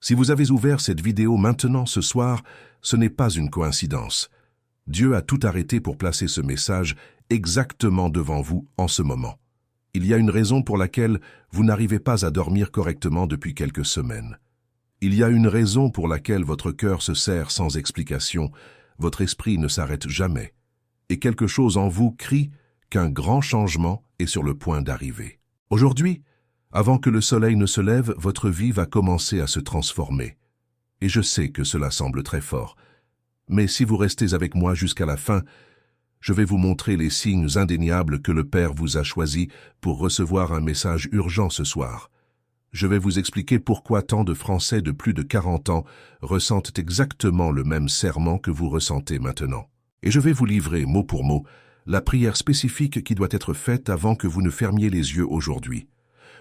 Si vous avez ouvert cette vidéo maintenant ce soir, ce n'est pas une coïncidence. Dieu a tout arrêté pour placer ce message exactement devant vous en ce moment. Il y a une raison pour laquelle vous n'arrivez pas à dormir correctement depuis quelques semaines. Il y a une raison pour laquelle votre cœur se serre sans explication, votre esprit ne s'arrête jamais. Et quelque chose en vous crie qu'un grand changement est sur le point d'arriver. Aujourd'hui, avant que le soleil ne se lève, votre vie va commencer à se transformer. Et je sais que cela semble très fort. Mais si vous restez avec moi jusqu'à la fin, je vais vous montrer les signes indéniables que le Père vous a choisis pour recevoir un message urgent ce soir. Je vais vous expliquer pourquoi tant de Français de plus de 40 ans ressentent exactement le même serrement que vous ressentez maintenant. Et je vais vous livrer, mot pour mot, la prière spécifique qui doit être faite avant que vous ne fermiez les yeux aujourd'hui.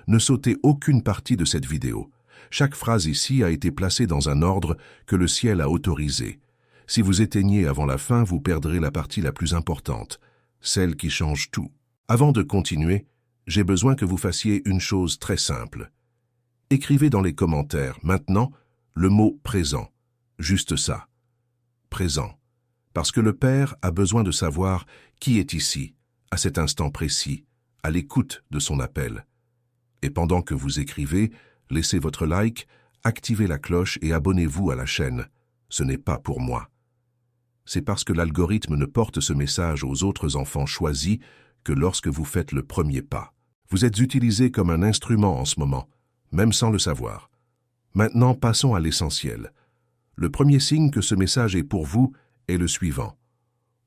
Ne sautez aucune partie de cette vidéo. Chaque phrase ici a été placée dans un ordre que le ciel a autorisé. Si vous éteignez avant la fin, vous perdrez la partie la plus importante, celle qui change tout. Avant de continuer, j'ai besoin que vous fassiez une chose très simple. Écrivez dans les commentaires, maintenant, le mot « présent ». Juste ça. Présent. Parce que le Père a besoin de savoir qui est ici, à cet instant précis, à l'écoute de son appel. Et pendant que vous écrivez, laissez votre like, activez la cloche et abonnez-vous à la chaîne. Ce n'est pas pour moi. C'est parce que l'algorithme ne porte ce message aux autres enfants choisis que lorsque vous faites le premier pas. Vous êtes utilisé comme un instrument en ce moment, même sans le savoir. Maintenant, passons à l'essentiel. Le premier signe que ce message est pour vous est le suivant.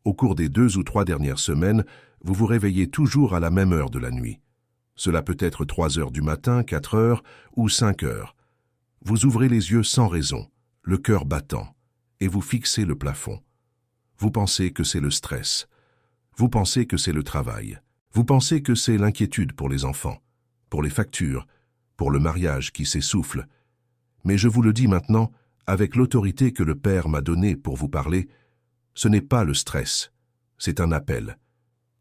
Au cours des 2 ou 3 dernières semaines, vous vous réveillez toujours à la même heure de la nuit. Cela peut être 3 heures du matin, 4 heures ou 5 heures. Vous ouvrez les yeux sans raison, le cœur battant, et vous fixez le plafond. Vous pensez que c'est le stress. Vous pensez que c'est le travail. Vous pensez que c'est l'inquiétude pour les enfants, pour les factures, pour le mariage qui s'essouffle. Mais je vous le dis maintenant, avec l'autorité que le Père m'a donnée pour vous parler, ce n'est pas le stress, c'est un appel.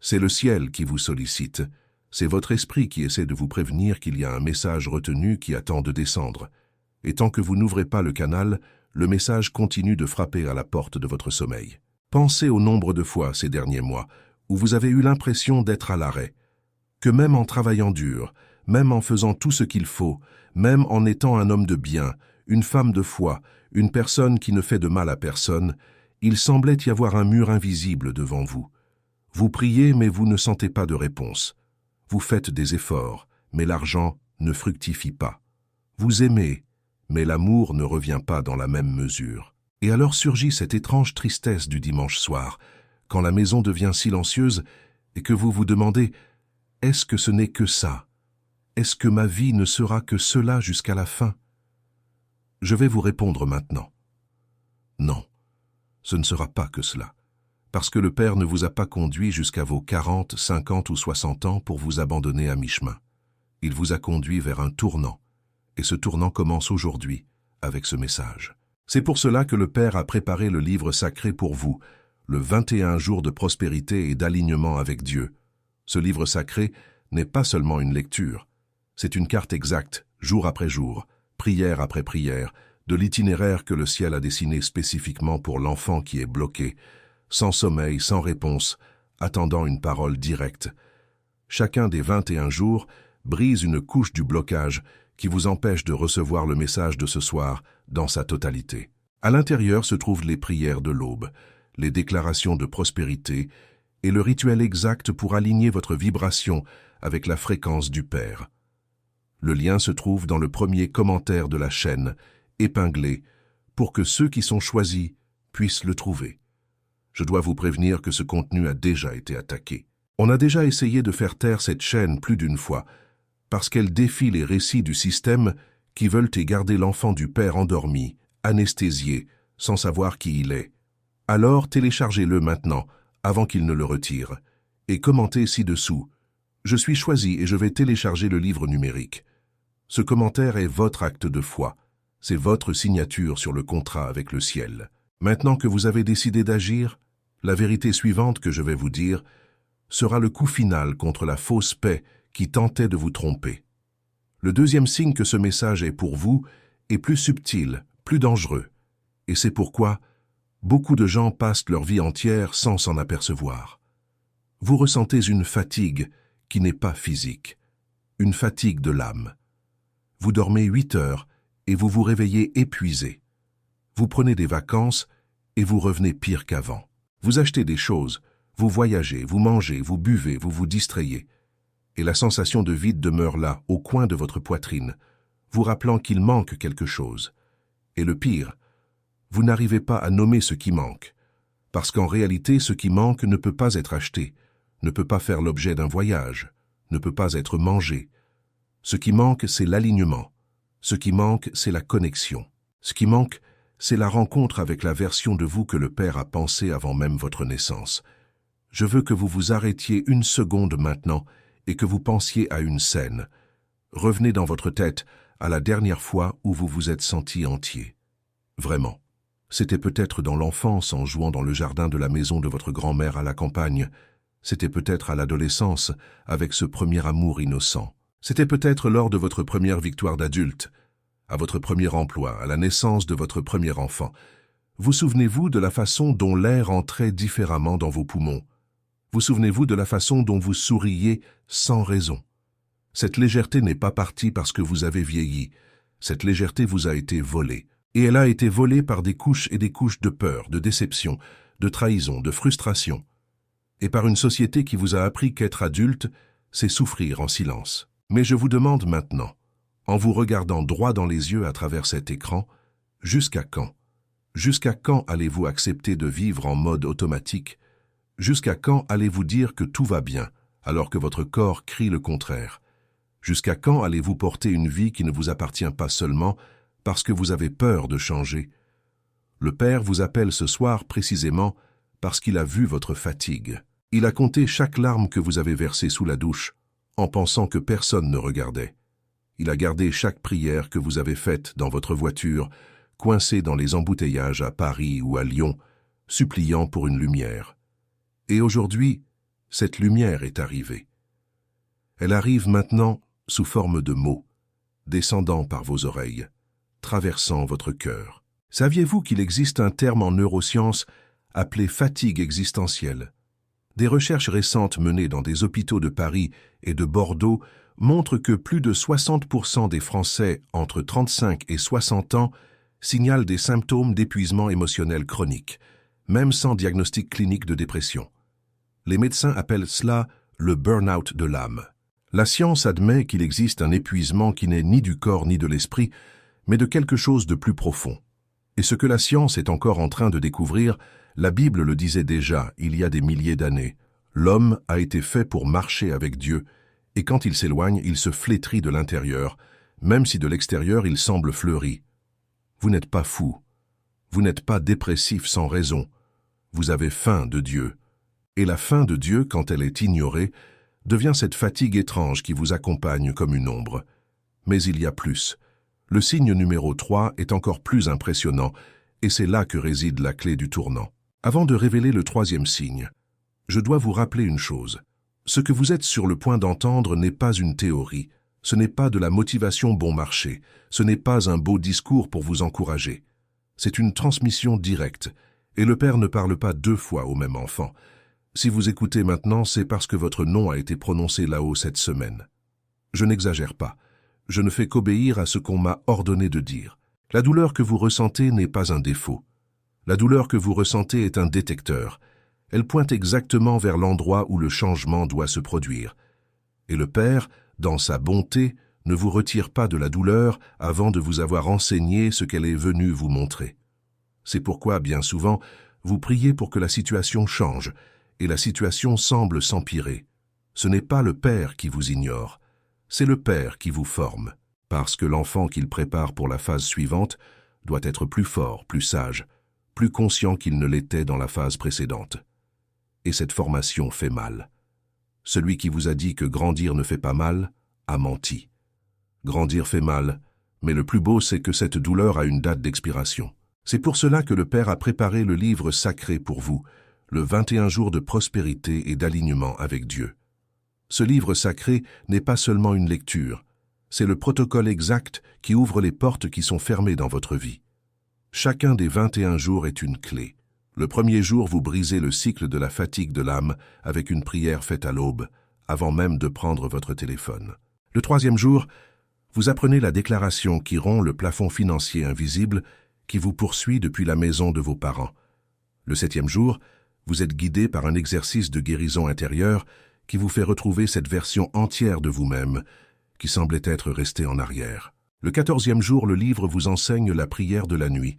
C'est le ciel qui vous sollicite. C'est votre esprit qui essaie de vous prévenir qu'il y a un message retenu qui attend de descendre. Et tant que vous n'ouvrez pas le canal, le message continue de frapper à la porte de votre sommeil. Pensez au nombre de fois ces derniers mois où vous avez eu l'impression d'être à l'arrêt, que même en travaillant dur, même en faisant tout ce qu'il faut, même en étant un homme de bien, une femme de foi, une personne qui ne fait de mal à personne, il semblait y avoir un mur invisible devant vous. Vous priez, mais vous ne sentez pas de réponse. Vous faites des efforts, mais l'argent ne fructifie pas. Vous aimez, mais l'amour ne revient pas dans la même mesure. Et alors surgit cette étrange tristesse du dimanche soir, quand la maison devient silencieuse et que vous vous demandez « Est-ce que ce n'est que ça? Est-ce que ma vie ne sera que cela jusqu'à la fin ?» Je vais vous répondre maintenant. Non, ce ne sera pas que cela. Parce que le Père ne vous a pas conduit jusqu'à vos 40, 50 ou 60 ans pour vous abandonner à mi-chemin. Il vous a conduit vers un tournant, et ce tournant commence aujourd'hui avec ce message. C'est pour cela que le Père a préparé le livre sacré pour vous, le 21 jours de prospérité et d'alignement avec Dieu. Ce livre sacré n'est pas seulement une lecture, c'est une carte exacte, jour après jour, prière après prière, de l'itinéraire que le ciel a dessiné spécifiquement pour l'enfant qui est bloqué, sans sommeil, sans réponse, attendant une parole directe. Chacun des 21 jours brise une couche du blocage qui vous empêche de recevoir le message de ce soir dans sa totalité. À l'intérieur se trouvent les prières de l'aube, les déclarations de prospérité et le rituel exact pour aligner votre vibration avec la fréquence du Père. Le lien se trouve dans le premier commentaire de la chaîne, épinglé, pour que ceux qui sont choisis puissent le trouver. Je dois vous prévenir que ce contenu a déjà été attaqué. On a déjà essayé de faire taire cette chaîne plus d'une fois, parce qu'elle défie les récits du système qui veulent y garder l'enfant du Père endormi, anesthésié, sans savoir qui il est. Alors téléchargez-le maintenant, avant qu'il ne le retire, et commentez ci-dessous. Je suis choisi et je vais télécharger le livre numérique. Ce commentaire est votre acte de foi. C'est votre signature sur le contrat avec le ciel. Maintenant que vous avez décidé d'agir, la vérité suivante que je vais vous dire sera le coup final contre la fausse paix qui tentait de vous tromper. Le deuxième signe que ce message est pour vous est plus subtil, plus dangereux. Et c'est pourquoi beaucoup de gens passent leur vie entière sans s'en apercevoir. Vous ressentez une fatigue qui n'est pas physique, une fatigue de l'âme. Vous dormez 8 heures et vous vous réveillez épuisé. Vous prenez des vacances et vous revenez pire qu'avant. Vous achetez des choses, vous voyagez, vous mangez, vous buvez, vous vous distrayez. Et la sensation de vide demeure là, au coin de votre poitrine, vous rappelant qu'il manque quelque chose. Et le pire, vous n'arrivez pas à nommer ce qui manque, parce qu'en réalité, ce qui manque ne peut pas être acheté, ne peut pas faire l'objet d'un voyage, ne peut pas être mangé. Ce qui manque, c'est l'alignement. Ce qui manque, c'est la connexion. Ce qui manque, c'est la rencontre avec la version de vous que le Père a pensée avant même votre naissance. Je veux que vous vous arrêtiez une seconde maintenant et que vous pensiez à une scène. Revenez dans votre tête à la dernière fois où vous vous êtes senti entier. Vraiment. C'était peut-être dans l'enfance en jouant dans le jardin de la maison de votre grand-mère à la campagne. C'était peut-être à l'adolescence avec ce premier amour innocent. C'était peut-être lors de votre première victoire d'adulte, à votre premier emploi, à la naissance de votre premier enfant. Vous souvenez-vous de la façon dont l'air entrait différemment dans vos poumons? Vous souvenez-vous de la façon dont vous souriez sans raison? Cette légèreté n'est pas partie parce que vous avez vieilli. Cette légèreté vous a été volée. Et elle a été volée par des couches et des couches de peur, de déception, de trahison, de frustration. Et par une société qui vous a appris qu'être adulte, c'est souffrir en silence. Mais je vous demande maintenant, en vous regardant droit dans les yeux à travers cet écran, jusqu'à quand? Jusqu'à quand allez-vous accepter de vivre en mode automatique? Jusqu'à quand allez-vous dire que tout va bien, alors que votre corps crie le contraire? Jusqu'à quand allez-vous porter une vie qui ne vous appartient pas seulement parce que vous avez peur de changer? Le Père vous appelle ce soir précisément parce qu'il a vu votre fatigue. Il a compté chaque larme que vous avez versée sous la douche, en pensant que personne ne regardait. Il a gardé chaque prière que vous avez faite dans votre voiture, coincée dans les embouteillages à Paris ou à Lyon, suppliant pour une lumière. Et aujourd'hui, cette lumière est arrivée. Elle arrive maintenant sous forme de mots, descendant par vos oreilles, traversant votre cœur. Saviez-vous qu'il existe un terme en neurosciences appelé fatigue existentielle? Des recherches récentes menées dans des hôpitaux de Paris et de Bordeaux montrent que plus de 60% des Français entre 35 et 60 ans signalent des symptômes d'épuisement émotionnel chronique, même sans diagnostic clinique de dépression. Les médecins appellent cela le burn-out de l'âme. La science admet qu'il existe un épuisement qui n'est ni du corps ni de l'esprit, mais de quelque chose de plus profond. Et ce que la science est encore en train de découvrir, la Bible le disait déjà il y a des milliers d'années. L'homme a été fait pour marcher avec Dieu, et quand il s'éloigne, il se flétrit de l'intérieur, même si de l'extérieur il semble fleuri. Vous n'êtes pas fou. Vous n'êtes pas dépressif sans raison. Vous avez faim de Dieu. Et la faim de Dieu, quand elle est ignorée, devient cette fatigue étrange qui vous accompagne comme une ombre. Mais il y a plus. Le signe numéro 3 est encore plus impressionnant, et c'est là que réside la clé du tournant. Avant de révéler le 3e signe, je dois vous rappeler une chose. Ce que vous êtes sur le point d'entendre n'est pas une théorie, ce n'est pas de la motivation bon marché, ce n'est pas un beau discours pour vous encourager. C'est une transmission directe, et le Père ne parle pas 2 fois au même enfant. Si vous écoutez maintenant, c'est parce que votre nom a été prononcé là-haut cette semaine. Je n'exagère pas. Je ne fais qu'obéir à ce qu'on m'a ordonné de dire. La douleur que vous ressentez n'est pas un défaut. La douleur que vous ressentez est un détecteur. Elle pointe exactement vers l'endroit où le changement doit se produire. Et le Père, dans sa bonté, ne vous retire pas de la douleur avant de vous avoir enseigné ce qu'elle est venue vous montrer. C'est pourquoi, bien souvent, vous priez pour que la situation change, et la situation semble s'empirer. Ce n'est pas le Père qui vous ignore, c'est le Père qui vous forme, parce que l'enfant qu'il prépare pour la phase suivante doit être plus fort, plus sage, plus conscient qu'il ne l'était dans la phase précédente. Et cette formation fait mal. Celui qui vous a dit que grandir ne fait pas mal a menti. Grandir fait mal, mais le plus beau c'est que cette douleur a une date d'expiration. C'est pour cela que le Père a préparé le livre sacré pour vous, le 21 jours de prospérité et d'alignement avec Dieu. Ce livre sacré n'est pas seulement une lecture, C'est le protocole exact qui ouvre les portes qui sont fermées dans votre vie. Chacun des 21 jours est une clé. Le premier jour, vous brisez le cycle de la fatigue de l'âme avec une prière faite à l'aube, avant même de prendre votre téléphone. Le troisième jour, vous apprenez la déclaration qui rompt le plafond financier invisible qui vous poursuit depuis la maison de vos parents. Le septième jour, vous êtes guidé par un exercice de guérison intérieure qui vous fait retrouver cette version entière de vous-même qui semblait être restée en arrière. Le 14e jour, le livre vous enseigne la prière de la nuit,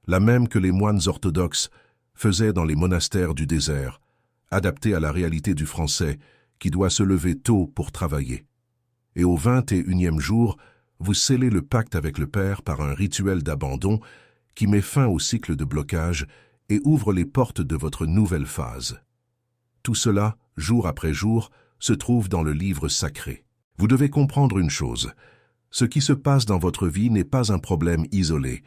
la même que les moines orthodoxes faisaient dans les monastères du désert, adaptée à la réalité du français qui doit se lever tôt pour travailler. Et au 21e jour, vous scellez le pacte avec le Père par un rituel d'abandon qui met fin au cycle de blocage et ouvre les portes de votre nouvelle phase. Tout cela, jour après jour, se trouve dans le livre sacré. Vous devez comprendre une chose. Ce qui se passe dans votre vie n'est pas un problème isolé.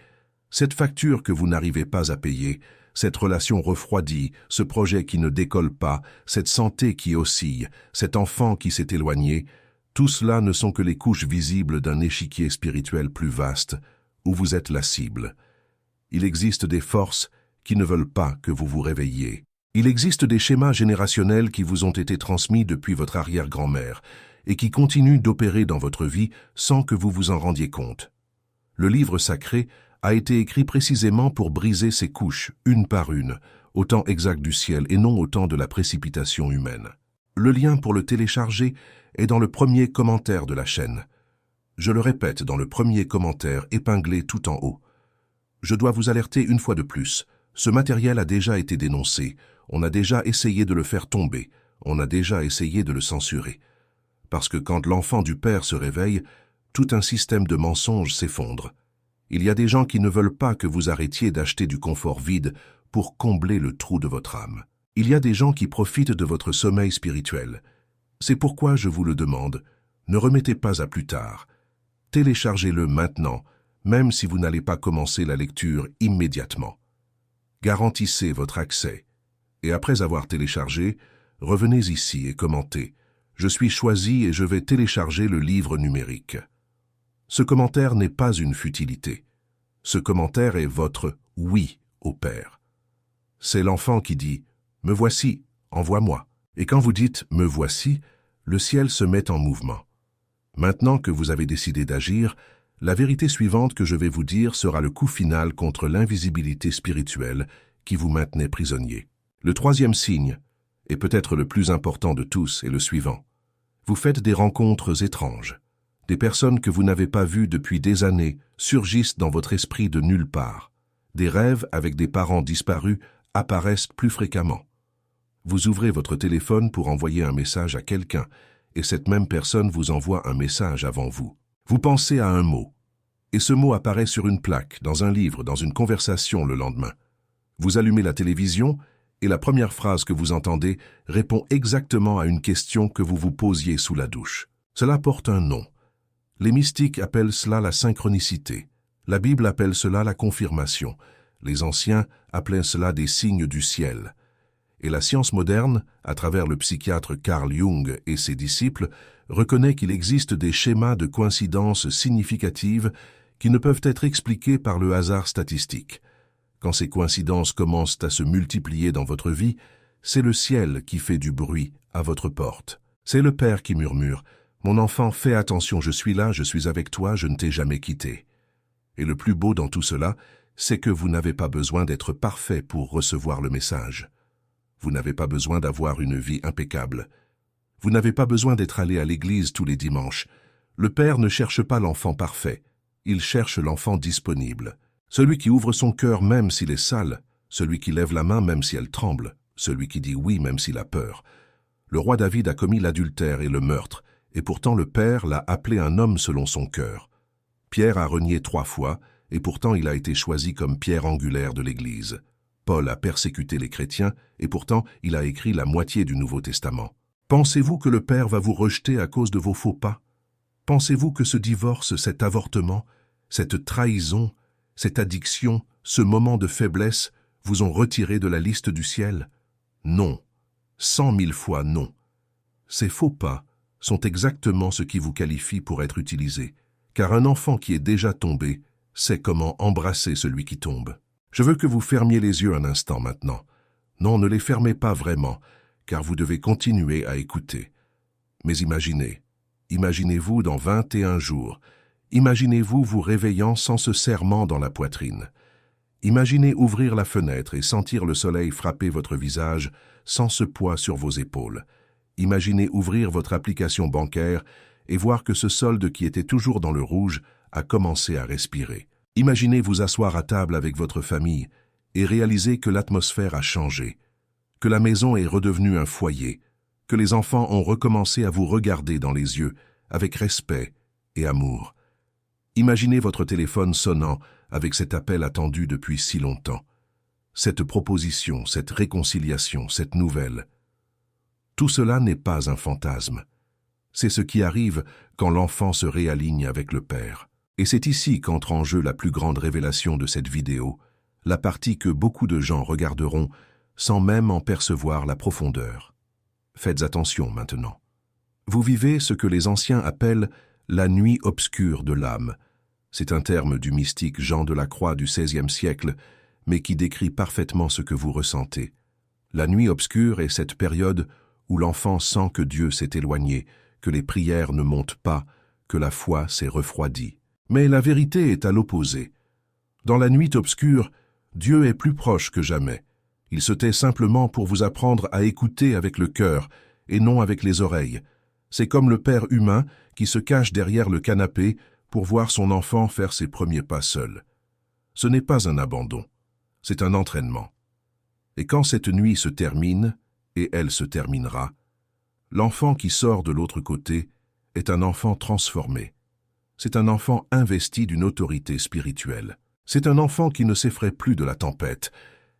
Cette facture que vous n'arrivez pas à payer, cette relation refroidie, ce projet qui ne décolle pas, cette santé qui oscille, cet enfant qui s'est éloigné, tout cela ne sont que les couches visibles d'un échiquier spirituel plus vaste, où vous êtes la cible. Il existe des forces qui ne veulent pas que vous vous réveilliez. Il existe des schémas générationnels qui vous ont été transmis depuis votre arrière-grand-mère et qui continuent d'opérer dans votre vie sans que vous vous en rendiez compte. Le livre sacré a été écrit précisément pour briser ces couches, une par une, au temps exact du ciel et non au temps de la précipitation humaine. Le lien pour le télécharger est dans le premier commentaire de la chaîne. Je le répète, dans le premier commentaire épinglé tout en haut. Je dois vous alerter une fois de plus. Ce matériel a déjà été dénoncé. On a déjà essayé de le faire tomber. On a déjà essayé de le censurer. Parce que quand l'enfant du Père se réveille, tout un système de mensonges s'effondre. Il y a des gens qui ne veulent pas que vous arrêtiez d'acheter du confort vide pour combler le trou de votre âme. Il y a des gens qui profitent de votre sommeil spirituel. C'est pourquoi je vous le demande, ne remettez pas à plus tard. Téléchargez-le maintenant, même si vous n'allez pas commencer la lecture immédiatement. Garantissez votre accès. Et après avoir téléchargé, revenez ici et commentez. Je suis choisi et je vais télécharger le livre numérique. Ce commentaire n'est pas une futilité. Ce commentaire est votre « oui » au Père. C'est l'enfant qui dit « Me voici, envoie-moi ». Et quand vous dites « Me voici », le ciel se met en mouvement. Maintenant que vous avez décidé d'agir, la vérité suivante que je vais vous dire sera le coup final contre l'invisibilité spirituelle qui vous maintenait prisonnier. Le troisième signe, et peut-être le plus important de tous, est le suivant. Vous faites des rencontres étranges. Des personnes que vous n'avez pas vues depuis des années surgissent dans votre esprit de nulle part. Des rêves avec des parents disparus apparaissent plus fréquemment. Vous ouvrez votre téléphone pour envoyer un message à quelqu'un, et cette même personne vous envoie un message avant vous. Vous pensez à un mot, et ce mot apparaît sur une plaque, dans un livre, dans une conversation le lendemain. Vous allumez la télévision, et la première phrase que vous entendez répond exactement à une question que vous vous posiez sous la douche. Cela porte un nom. Les mystiques appellent cela la synchronicité. La Bible appelle cela la confirmation. Les anciens appelaient cela des signes du ciel. Et la science moderne, à travers le psychiatre Carl Jung et ses disciples, reconnaît qu'il existe des schémas de coïncidences significatives qui ne peuvent être expliqués par le hasard statistique. Quand ces coïncidences commencent à se multiplier dans votre vie, c'est le ciel qui fait du bruit à votre porte. C'est le Père qui murmure « Mon enfant, fais attention, je suis là, je suis avec toi, je ne t'ai jamais quitté. » Et le plus beau dans tout cela, c'est que vous n'avez pas besoin d'être parfait pour recevoir le message. Vous n'avez pas besoin d'avoir une vie impeccable. Vous n'avez pas besoin d'être allé à l'église tous les dimanches. Le Père ne cherche pas l'enfant parfait, il cherche l'enfant disponible. Celui qui ouvre son cœur même s'il est sale, celui qui lève la main même si elle tremble, celui qui dit oui même s'il a peur. Le roi David a commis l'adultère et le meurtre, et pourtant le Père l'a appelé un homme selon son cœur. Pierre a renié 3 fois, et pourtant il a été choisi comme pierre angulaire de l'Église. Paul a persécuté les chrétiens, et pourtant il a écrit la moitié du Nouveau Testament. Pensez-vous que le Père va vous rejeter à cause de vos faux pas? Pensez-vous que ce divorce, cet avortement, cette trahison, cette addiction, ce moment de faiblesse vous ont retiré de la liste du ciel? Non. 100 000 fois non. Ces faux pas, sont exactement ce qui vous qualifie pour être utilisé, car un enfant qui est déjà tombé sait comment embrasser celui qui tombe. Je veux que vous fermiez les yeux un instant maintenant. Non, ne les fermez pas vraiment, car vous devez continuer à écouter. Mais imaginez-vous dans 21 jours, imaginez-vous vous réveillant sans ce serrement dans la poitrine. Imaginez ouvrir la fenêtre et sentir le soleil frapper votre visage sans ce poids sur vos épaules. Imaginez ouvrir votre application bancaire et voir que ce solde qui était toujours dans le rouge a commencé à respirer. Imaginez vous asseoir à table avec votre famille et réaliser que l'atmosphère a changé, que la maison est redevenue un foyer, que les enfants ont recommencé à vous regarder dans les yeux avec respect et amour. Imaginez votre téléphone sonnant avec cet appel attendu depuis si longtemps, cette proposition, cette réconciliation, cette nouvelle. Tout cela n'est pas un fantasme. C'est ce qui arrive quand l'enfant se réaligne avec le Père. Et c'est ici qu'entre en jeu la plus grande révélation de cette vidéo, la partie que beaucoup de gens regarderont sans même en percevoir la profondeur. Faites attention maintenant. Vous vivez ce que les anciens appellent la nuit obscure de l'âme. C'est un terme du mystique Jean de la Croix du XVIe siècle, mais qui décrit parfaitement ce que vous ressentez. La nuit obscure est cette période où l'enfant sent que Dieu s'est éloigné, que les prières ne montent pas, que la foi s'est refroidie. Mais la vérité est à l'opposé. Dans la nuit obscure, Dieu est plus proche que jamais. Il se tait simplement pour vous apprendre à écouter avec le cœur et non avec les oreilles. C'est comme le père humain qui se cache derrière le canapé pour voir son enfant faire ses premiers pas seul. Ce n'est pas un abandon, c'est un entraînement. Et quand cette nuit se termine, et elle se terminera, l'enfant qui sort de l'autre côté est un enfant transformé. C'est un enfant investi d'une autorité spirituelle. C'est un enfant qui ne s'effraie plus de la tempête,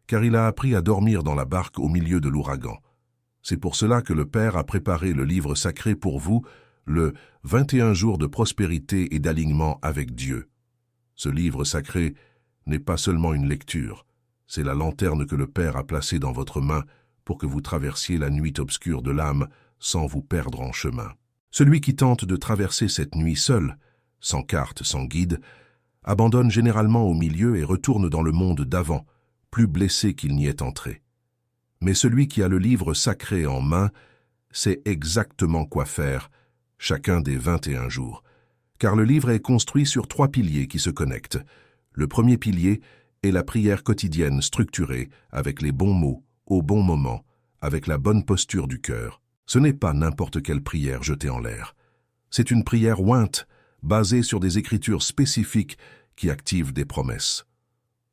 car il a appris à dormir dans la barque au milieu de l'ouragan. C'est pour cela que le Père a préparé le livre sacré pour vous, le 21 jours de prospérité et d'alignement avec Dieu. Ce livre sacré n'est pas seulement une lecture, c'est la lanterne que le Père a placée dans votre main pour que vous traversiez la nuit obscure de l'âme sans vous perdre en chemin. Celui qui tente de traverser cette nuit seul, sans carte, sans guide, abandonne généralement au milieu et retourne dans le monde d'avant, plus blessé qu'il n'y est entré. Mais celui qui a le livre sacré en main sait exactement quoi faire chacun des 21 jours, car le livre est construit sur 3 piliers qui se connectent. Le premier pilier est la prière quotidienne structurée, avec les bons mots, au bon moment, avec la bonne posture du cœur. Ce n'est pas n'importe quelle prière jetée en l'air. C'est une prière ointe, basée sur des écritures spécifiques qui activent des promesses.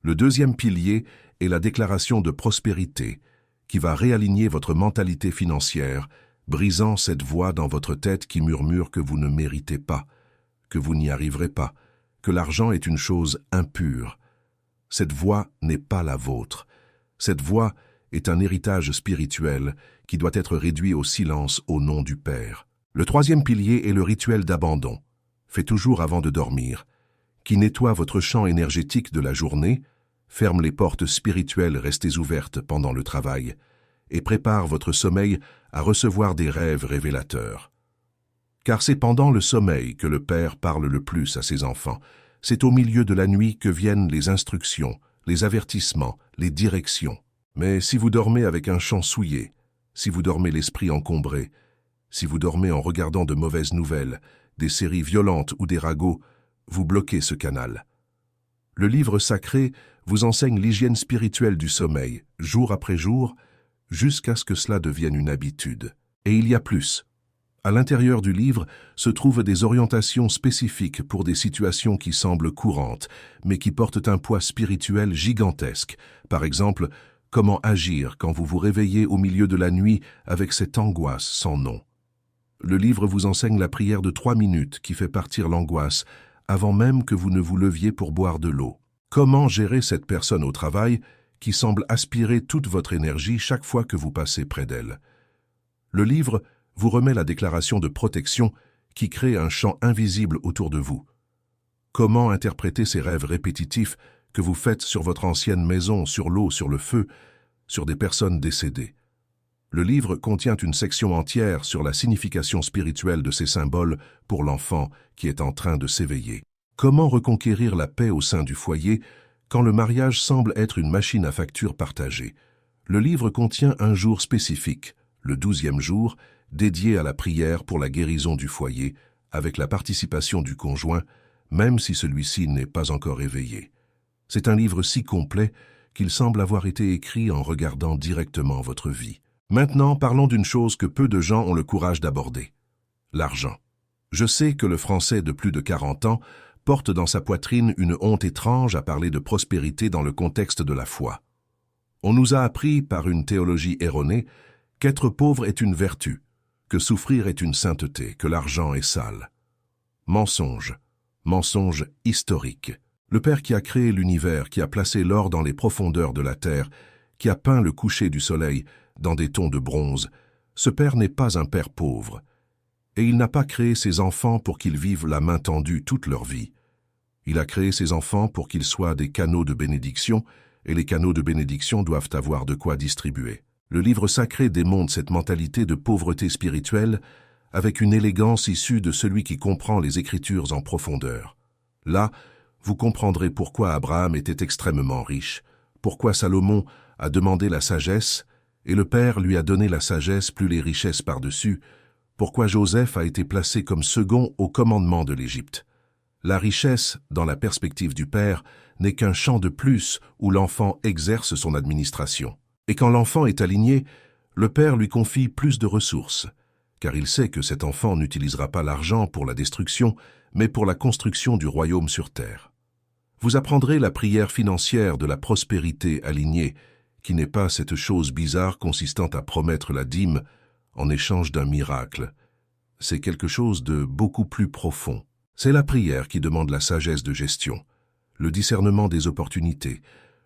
Le deuxième pilier est la déclaration de prospérité, qui va réaligner votre mentalité financière, brisant cette voix dans votre tête qui murmure que vous ne méritez pas, que vous n'y arriverez pas, que l'argent est une chose impure. Cette voix n'est pas la vôtre. Cette voix est un héritage spirituel qui doit être réduit au silence au nom du Père. Le troisième pilier est le rituel d'abandon, fait toujours avant de dormir, qui nettoie votre champ énergétique de la journée, ferme les portes spirituelles restées ouvertes pendant le travail et prépare votre sommeil à recevoir des rêves révélateurs. Car c'est pendant le sommeil que le Père parle le plus à ses enfants. C'est au milieu de la nuit que viennent les instructions, les avertissements, les directions. Mais si vous dormez avec un champ souillé, si vous dormez l'esprit encombré, si vous dormez en regardant de mauvaises nouvelles, des séries violentes ou des ragots, vous bloquez ce canal. Le livre sacré vous enseigne l'hygiène spirituelle du sommeil, jour après jour, jusqu'à ce que cela devienne une habitude. Et il y a plus. À l'intérieur du livre se trouvent des orientations spécifiques pour des situations qui semblent courantes, mais qui portent un poids spirituel gigantesque. Par exemple, comment agir quand vous vous réveillez au milieu de la nuit avec cette angoisse sans nom. Le livre vous enseigne la prière de 3 minutes qui fait partir l'angoisse avant même que vous ne vous leviez pour boire de l'eau. Comment gérer cette personne au travail qui semble aspirer toute votre énergie chaque fois que vous passez près d'elle. Le livre vous remet la déclaration de protection qui crée un champ invisible autour de vous. Comment interpréter ces rêves répétitifs que vous faites sur votre ancienne maison, sur l'eau, sur le feu, sur des personnes décédées. Le livre contient une section entière sur la signification spirituelle de ces symboles pour l'enfant qui est en train de s'éveiller. Comment reconquérir la paix au sein du foyer quand le mariage semble être une machine à factures partagée? Le livre contient un jour spécifique, le 12e jour, dédié à la prière pour la guérison du foyer, avec la participation du conjoint, même si celui-ci n'est pas encore éveillé. C'est un livre si complet qu'il semble avoir été écrit en regardant directement votre vie. Maintenant, parlons d'une chose que peu de gens ont le courage d'aborder. L'argent. Je sais que le Français de plus de 40 ans porte dans sa poitrine une honte étrange à parler de prospérité dans le contexte de la foi. On nous a appris par une théologie erronée qu'être pauvre est une vertu, que souffrir est une sainteté, que l'argent est sale. Mensonge. Mensonge historique. Le Père qui a créé l'univers, qui a placé l'or dans les profondeurs de la terre, qui a peint le coucher du soleil dans des tons de bronze, ce Père n'est pas un Père pauvre. Et il n'a pas créé ses enfants pour qu'ils vivent la main tendue toute leur vie. Il a créé ses enfants pour qu'ils soient des canaux de bénédiction, et les canaux de bénédiction doivent avoir de quoi distribuer. Le livre sacré démontre cette mentalité de pauvreté spirituelle avec une élégance issue de celui qui comprend les Écritures en profondeur. Là, vous comprendrez pourquoi Abraham était extrêmement riche, pourquoi Salomon a demandé la sagesse, et le Père lui a donné la sagesse plus les richesses par-dessus, pourquoi Joseph a été placé comme second au commandement de l'Égypte. La richesse, dans la perspective du Père, n'est qu'un champ de plus où l'enfant exerce son administration. Et quand l'enfant est aligné, le Père lui confie plus de ressources, car il sait que cet enfant n'utilisera pas l'argent pour la destruction, mais pour la construction du royaume sur terre. Vous apprendrez la prière financière de la prospérité alignée, qui n'est pas cette chose bizarre consistant à promettre la dîme en échange d'un miracle. C'est quelque chose de beaucoup plus profond. C'est la prière qui demande la sagesse de gestion, le discernement des opportunités,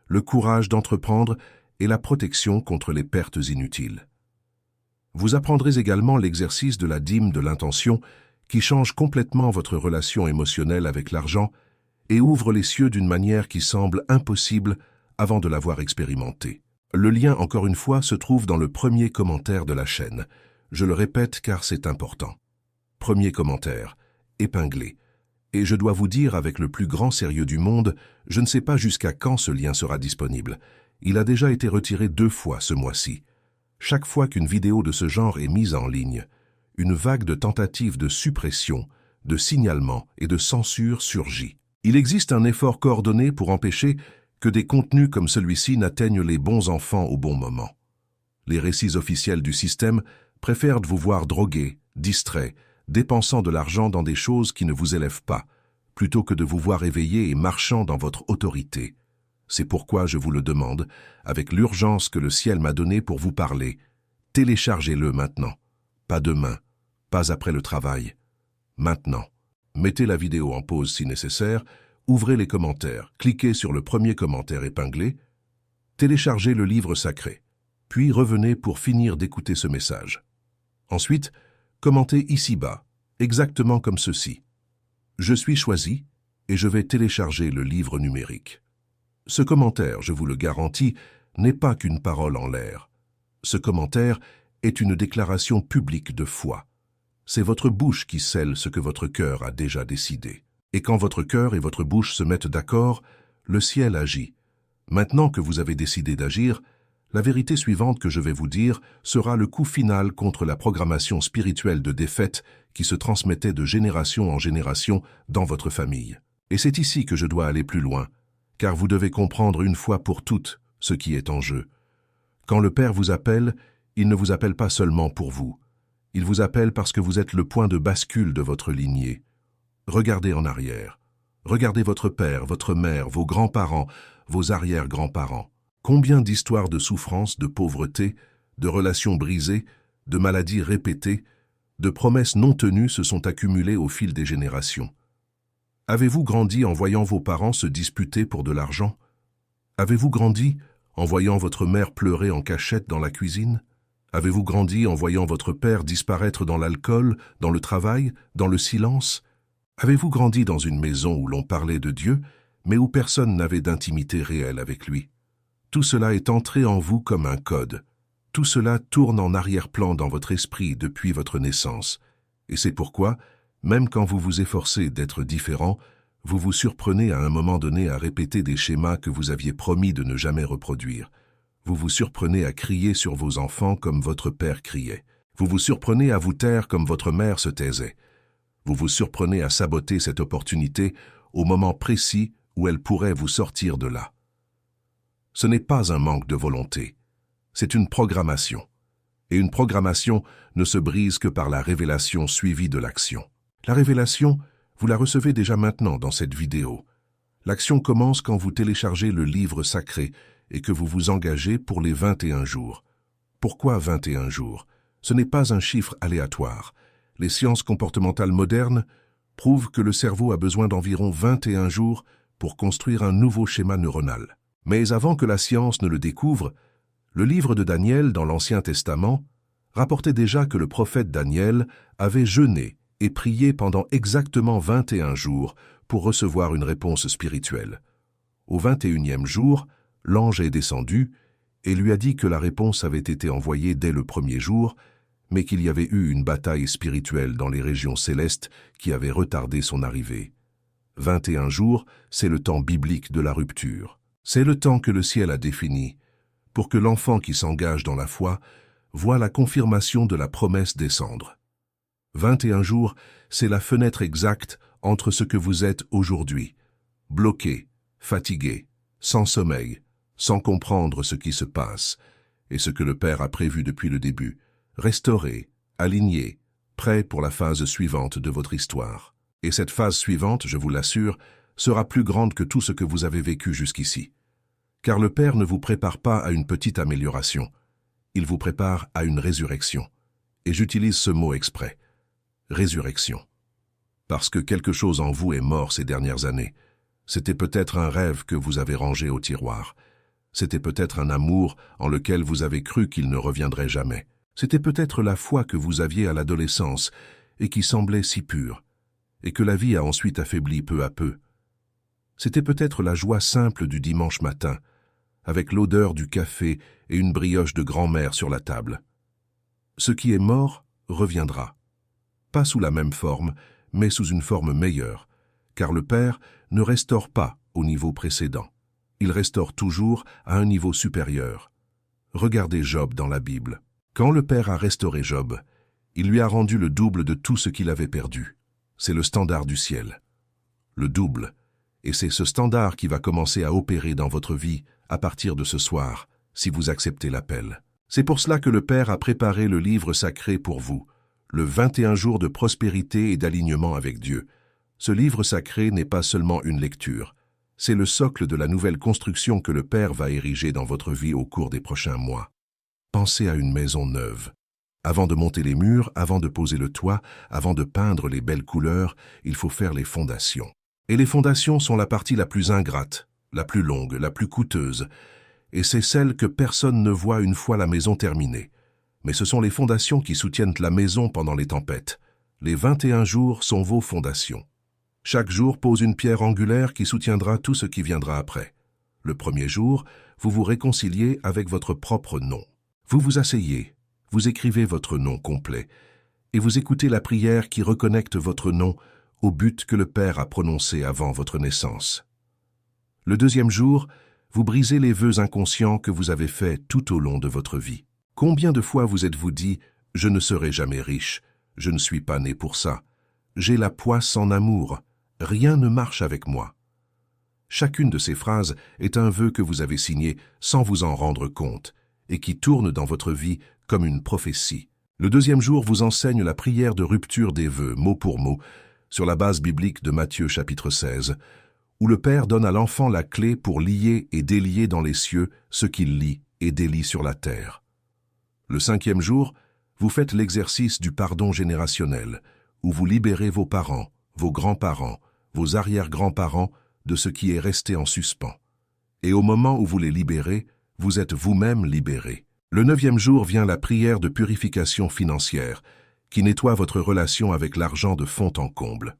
le courage d'entreprendre et la protection contre les pertes inutiles. Vous apprendrez également l'exercice de la dîme de l'intention qui change complètement votre relation émotionnelle avec l'argent et ouvre les cieux d'une manière qui semble impossible avant de l'avoir expérimenté. Le lien, encore une fois, se trouve dans le premier commentaire de la chaîne. Je le répète car c'est important. Premier commentaire, épinglé. Et je dois vous dire avec le plus grand sérieux du monde, je ne sais pas jusqu'à quand ce lien sera disponible. Il a déjà été retiré 2 fois ce mois-ci. Chaque fois qu'une vidéo de ce genre est mise en ligne, une vague de tentatives de suppression, de signalement et de censure surgit. Il existe un effort coordonné pour empêcher que des contenus comme celui-ci n'atteignent les bons enfants au bon moment. Les récits officiels du système préfèrent vous voir drogués, distraits, dépensant de l'argent dans des choses qui ne vous élèvent pas, plutôt que de vous voir éveillé et marchant dans votre autorité. C'est pourquoi je vous le demande, avec l'urgence que le ciel m'a donnée pour vous parler. Téléchargez-le maintenant. Pas demain, pas après le travail. Maintenant. Mettez la vidéo en pause si nécessaire, ouvrez les commentaires, cliquez sur le premier commentaire épinglé, téléchargez le livre sacré, puis revenez pour finir d'écouter ce message. Ensuite, commentez ici-bas, exactement comme ceci. Je suis choisi et je vais télécharger le livre numérique. Ce commentaire, je vous le garantis, n'est pas qu'une parole en l'air. Ce commentaire est une déclaration publique de foi. C'est votre bouche qui scelle ce que votre cœur a déjà décidé. Et quand votre cœur et votre bouche se mettent d'accord, le ciel agit. Maintenant que vous avez décidé d'agir, la vérité suivante que je vais vous dire sera le coup final contre la programmation spirituelle de défaite qui se transmettait de génération en génération dans votre famille. Et c'est ici que je dois aller plus loin, car vous devez comprendre une fois pour toutes ce qui est en jeu. Quand le Père vous appelle, il ne vous appelle pas seulement pour vous. Il vous appelle parce que vous êtes le point de bascule de votre lignée. Regardez en arrière. Regardez votre père, votre mère, vos grands-parents, vos arrière-grands-parents. Combien d'histoires de souffrance, de pauvreté, de relations brisées, de maladies répétées, de promesses non tenues se sont accumulées au fil des générations. Avez-vous grandi en voyant vos parents se disputer pour de l'argent? Avez-vous grandi en voyant votre mère pleurer en cachette dans la cuisine? Avez-vous grandi en voyant votre père disparaître dans l'alcool, dans le travail, dans le silence? Avez-vous grandi dans une maison où l'on parlait de Dieu, mais où personne n'avait d'intimité réelle avec lui? Tout cela est entré en vous comme un code. Tout cela tourne en arrière-plan dans votre esprit depuis votre naissance. Et c'est pourquoi, même quand vous vous efforcez d'être différent, vous vous surprenez à un moment donné à répéter des schémas que vous aviez promis de ne jamais reproduire. Vous vous surprenez à crier sur vos enfants comme votre père criait. Vous vous surprenez à vous taire comme votre mère se taisait. Vous vous surprenez à saboter cette opportunité au moment précis où elle pourrait vous sortir de là. Ce n'est pas un manque de volonté, c'est une programmation. Et une programmation ne se brise que par la révélation suivie de l'action. La révélation, vous la recevez déjà maintenant dans cette vidéo. L'action commence quand vous téléchargez le livre sacré et que vous vous engagez pour les 21 jours. Pourquoi 21 jours? Ce n'est pas un chiffre aléatoire. Les sciences comportementales modernes prouvent que le cerveau a besoin d'environ 21 jours pour construire un nouveau schéma neuronal. Mais avant que la science ne le découvre, le livre de Daniel dans l'Ancien Testament rapportait déjà que le prophète Daniel avait jeûné et prié pendant exactement 21 jours pour recevoir une réponse spirituelle. Au 21e jour, l'ange est descendu et lui a dit que la réponse avait été envoyée dès le premier jour, mais qu'il y avait eu une bataille spirituelle dans les régions célestes qui avait retardé son arrivée. 21 jours, c'est le temps biblique de la rupture. C'est le temps que le ciel a défini pour que l'enfant qui s'engage dans la foi voit la confirmation de la promesse descendre. 21 jours, c'est la fenêtre exacte entre ce que vous êtes aujourd'hui, bloqué, fatigué, sans sommeil, sans comprendre ce qui se passe, et ce que le Père a prévu depuis le début, restauré, aligné, prêt pour la phase suivante de votre histoire. Et cette phase suivante, je vous l'assure, sera plus grande que tout ce que vous avez vécu jusqu'ici. Car le Père ne vous prépare pas à une petite amélioration, il vous prépare à une résurrection. Et j'utilise ce mot exprès, résurrection. Parce que quelque chose en vous est mort ces dernières années. C'était peut-être un rêve que vous avez rangé au tiroir. C'était peut-être un amour en lequel vous avez cru qu'il ne reviendrait jamais. C'était peut-être la foi que vous aviez à l'adolescence et qui semblait si pure, et que la vie a ensuite affaibli peu à peu. C'était peut-être la joie simple du dimanche matin, avec l'odeur du café et une brioche de grand-mère sur la table. Ce qui est mort reviendra. Pas sous la même forme, mais sous une forme meilleure, car le Père ne restaure pas au niveau précédent. Il restaure toujours à un niveau supérieur. Regardez Job dans la Bible. Quand le Père a restauré Job, il lui a rendu le double de tout ce qu'il avait perdu. C'est le standard du ciel. Le double. Et c'est ce standard qui va commencer à opérer dans votre vie à partir de ce soir, si vous acceptez l'appel. C'est pour cela que le Père a préparé le livre sacré pour vous, le 21 jours de prospérité et d'alignement avec Dieu. Ce livre sacré n'est pas seulement une lecture, c'est le socle de la nouvelle construction que le Père va ériger dans votre vie au cours des prochains mois. Pensez à une maison neuve. Avant de monter les murs, avant de poser le toit, avant de peindre les belles couleurs, il faut faire les fondations. Et les fondations sont la partie la plus ingrate, la plus longue, la plus coûteuse, et c'est celle que personne ne voit une fois la maison terminée. Mais ce sont les fondations qui soutiennent la maison pendant les tempêtes. Les 21 jours sont vos fondations. Chaque jour pose une pierre angulaire qui soutiendra tout ce qui viendra après. Le premier jour, vous vous réconciliez avec votre propre nom. Vous vous asseyez, vous écrivez votre nom complet, et vous écoutez la prière qui reconnecte votre nom au but que le Père a prononcé avant votre naissance. Le deuxième jour, vous brisez les vœux inconscients que vous avez faits tout au long de votre vie. Combien de fois vous êtes-vous dit « Je ne serai jamais riche, je ne suis pas né pour ça, j'ai la poisse en amour, rien ne marche avec moi ». Chacune de ces phrases est un vœu que vous avez signé sans vous en rendre compte et qui tourne dans votre vie comme une prophétie. Le deuxième jour vous enseigne la prière de rupture des vœux, mot pour mot, sur la base biblique de Matthieu chapitre 16, où le Père donne à l'enfant la clé pour lier et délier dans les cieux ce qu'il lie et délie sur la terre. Le cinquième jour, vous faites l'exercice du pardon générationnel, où vous libérez vos parents, vos grands-parents, vos arrière-grands-parents de ce qui est resté en suspens. Et au moment où vous les libérez, vous êtes vous-même libérés. Le neuvième jour vient la prière de purification financière, qui nettoie votre relation avec l'argent de fond en comble.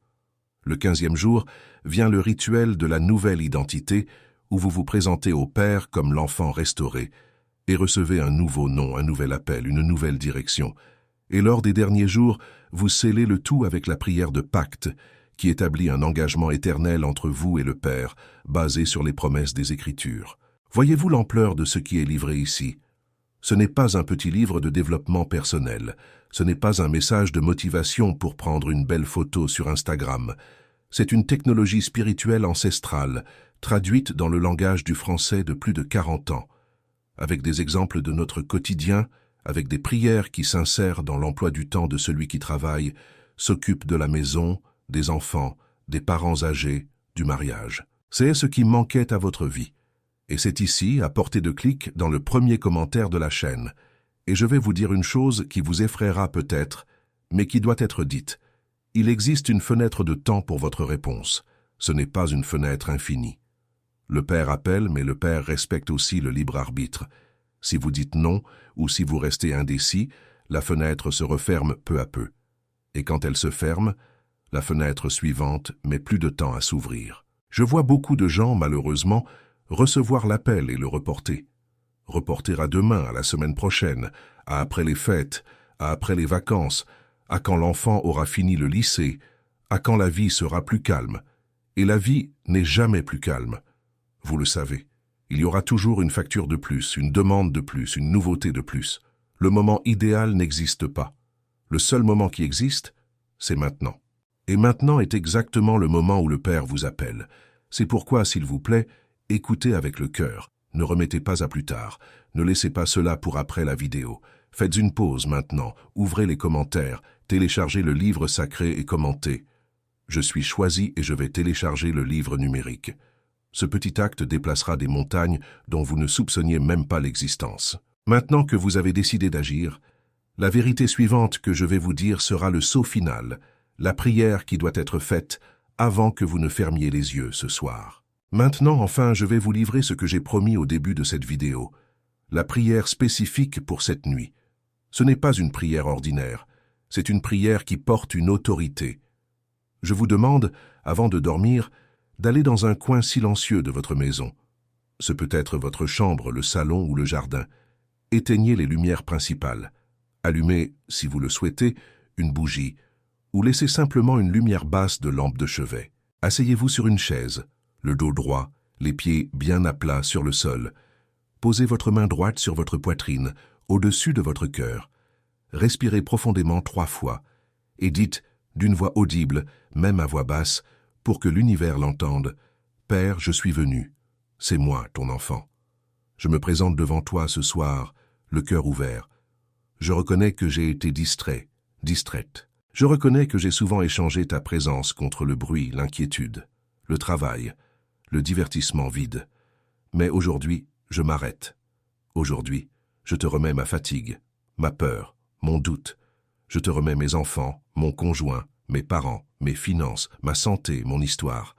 Le 15e jour vient le rituel de la nouvelle identité, où vous vous présentez au Père comme l'enfant restauré, et recevez un nouveau nom, un nouvel appel, une nouvelle direction. Et lors des derniers jours, vous scellez le tout avec la prière de pacte, qui établit un engagement éternel entre vous et le Père, basé sur les promesses des Écritures. Voyez-vous l'ampleur de ce qui est livré ici? Ce n'est pas un petit livre de développement personnel, ce n'est pas un message de motivation pour prendre une belle photo sur Instagram. C'est une technologie spirituelle ancestrale, traduite dans le langage du français de plus de 40 ans, avec des exemples de notre quotidien, avec des prières qui s'insèrent dans l'emploi du temps de celui qui travaille, s'occupe de la maison, des enfants, des parents âgés, du mariage. C'est ce qui manquait à votre vie. Et c'est ici, à portée de clic, dans le premier commentaire de la chaîne. Et je vais vous dire une chose qui vous effraiera peut-être, mais qui doit être dite. Il existe une fenêtre de temps pour votre réponse. Ce n'est pas une fenêtre infinie. Le Père appelle, mais le Père respecte aussi le libre arbitre. Si vous dites non, ou si vous restez indécis, la fenêtre se referme peu à peu. Et quand elle se ferme, la fenêtre suivante met plus de temps à s'ouvrir. Je vois beaucoup de gens, malheureusement, recevoir l'appel et le reporter. Reporter à demain, à la semaine prochaine, à après les fêtes, à après les vacances, à quand l'enfant aura fini le lycée, à quand la vie sera plus calme. Et la vie n'est jamais plus calme. Vous le savez, il y aura toujours une facture de plus, une demande de plus, une nouveauté de plus. Le moment idéal n'existe pas. Le seul moment qui existe, c'est maintenant. Et maintenant est exactement le moment où le Père vous appelle. C'est pourquoi, s'il vous plaît, écoutez avec le cœur. Ne remettez pas à plus tard. Ne laissez pas cela pour après la vidéo. Faites une pause maintenant. Ouvrez les commentaires. Téléchargez le livre sacré et commentez. Je suis choisi et je vais télécharger le livre numérique. Ce petit acte déplacera des montagnes dont vous ne soupçonniez même pas l'existence. Maintenant que vous avez décidé d'agir, la vérité suivante que je vais vous dire sera le saut final, la prière qui doit être faite avant que vous ne fermiez les yeux ce soir. Maintenant, enfin, je vais vous livrer ce que j'ai promis au début de cette vidéo, la prière spécifique pour cette nuit. Ce n'est pas une prière ordinaire, c'est une prière qui porte une autorité. Je vous demande, avant de dormir, d'aller dans un coin silencieux de votre maison. Ce peut être votre chambre, le salon ou le jardin. Éteignez les lumières principales. Allumez, si vous le souhaitez, une bougie, ou laissez simplement une lumière basse de lampe de chevet. Asseyez-vous sur une chaise, le dos droit, les pieds bien à plat sur le sol. Posez votre main droite sur votre poitrine, au-dessus de votre cœur. Respirez profondément 3 fois, et dites, d'une voix audible, même à voix basse, pour que l'univers l'entende, « Père, je suis venu. C'est moi, ton enfant. Je me présente devant toi ce soir, le cœur ouvert. Je reconnais que j'ai été distrait, distraite. Je reconnais que j'ai souvent échangé ta présence contre le bruit, l'inquiétude, le travail, le divertissement vide. Mais aujourd'hui, je m'arrête. Aujourd'hui, je te remets ma fatigue, ma peur, mon doute. Je te remets mes enfants, mon conjoint, mes parents, mes finances, ma santé, mon histoire.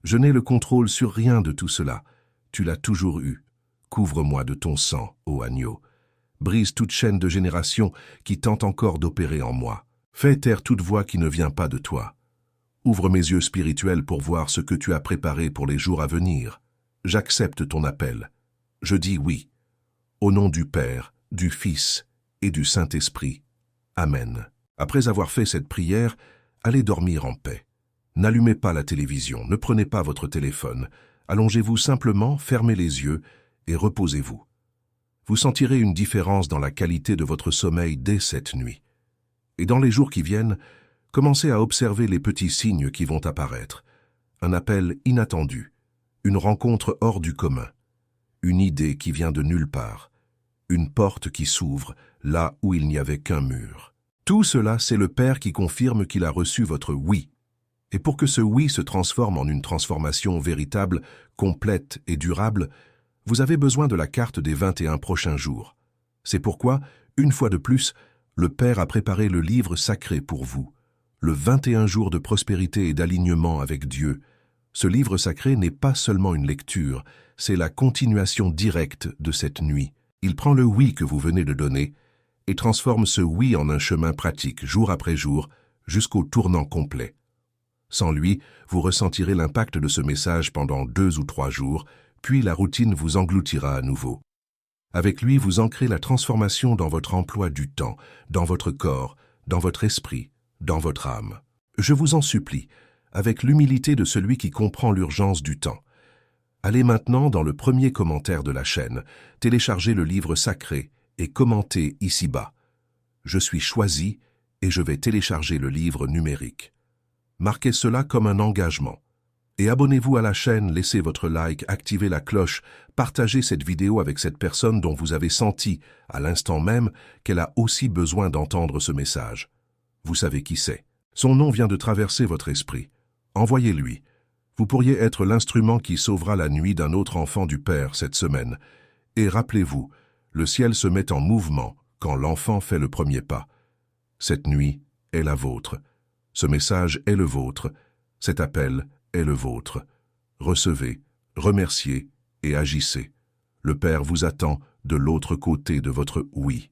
Je n'ai le contrôle sur rien de tout cela. Tu l'as toujours eu. Couvre-moi de ton sang, ô agneau. Brise toute chaîne de génération qui tente encore d'opérer en moi. Fais taire toute voix qui ne vient pas de toi. Ouvre mes yeux spirituels pour voir ce que tu as préparé pour les jours à venir. J'accepte ton appel. Je dis oui. Au nom du Père, du Fils et du Saint-Esprit. Amen. Après avoir fait cette prière, allez dormir en paix. N'allumez pas la télévision, ne prenez pas votre téléphone. Allongez-vous simplement, fermez les yeux et reposez-vous. Vous sentirez une différence dans la qualité de votre sommeil dès cette nuit. Et dans les jours qui viennent, commencez à observer les petits signes qui vont apparaître. Un appel inattendu, une rencontre hors du commun, une idée qui vient de nulle part, une porte qui s'ouvre là où il n'y avait qu'un mur. Tout cela, c'est le Père qui confirme qu'il a reçu votre oui. Et pour que ce oui se transforme en une transformation véritable, complète et durable, vous avez besoin de la carte des 21 prochains jours. C'est pourquoi, une fois de plus, le Père a préparé le livre sacré pour vous, le 21 jours de prospérité et d'alignement avec Dieu. Ce livre sacré n'est pas seulement une lecture, c'est la continuation directe de cette nuit. Il prend le oui que vous venez de donner et transforme ce oui en un chemin pratique, jour après jour, jusqu'au tournant complet. Sans lui, vous ressentirez l'impact de ce message pendant 2 ou 3 jours, puis la routine vous engloutira à nouveau. Avec lui, vous ancrez la transformation dans votre emploi du temps, dans votre corps, dans votre esprit, dans votre âme. Je vous en supplie, avec l'humilité de celui qui comprend l'urgence du temps. Allez maintenant dans le premier commentaire de la chaîne, téléchargez le livre sacré et commentez ici-bas. Je suis choisi et je vais télécharger le livre numérique. Marquez cela comme un engagement. Et abonnez-vous à la chaîne, laissez votre like, activez la cloche, partagez cette vidéo avec cette personne dont vous avez senti, à l'instant même, qu'elle a aussi besoin d'entendre ce message. Vous savez qui c'est. Son nom vient de traverser votre esprit. Envoyez-lui. Vous pourriez être l'instrument qui sauvera la nuit d'un autre enfant du Père cette semaine. Et rappelez-vous, le ciel se met en mouvement quand l'enfant fait le premier pas. Cette nuit est la vôtre. Ce message est le vôtre. Cet appel est le vôtre. Recevez, remerciez et agissez. Le Père vous attend de l'autre côté de votre oui.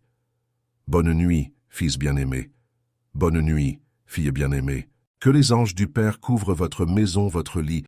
Bonne nuit, fils bien-aimé. Bonne nuit, fille bien-aimée. Que les anges du Père couvrent votre maison, votre lit,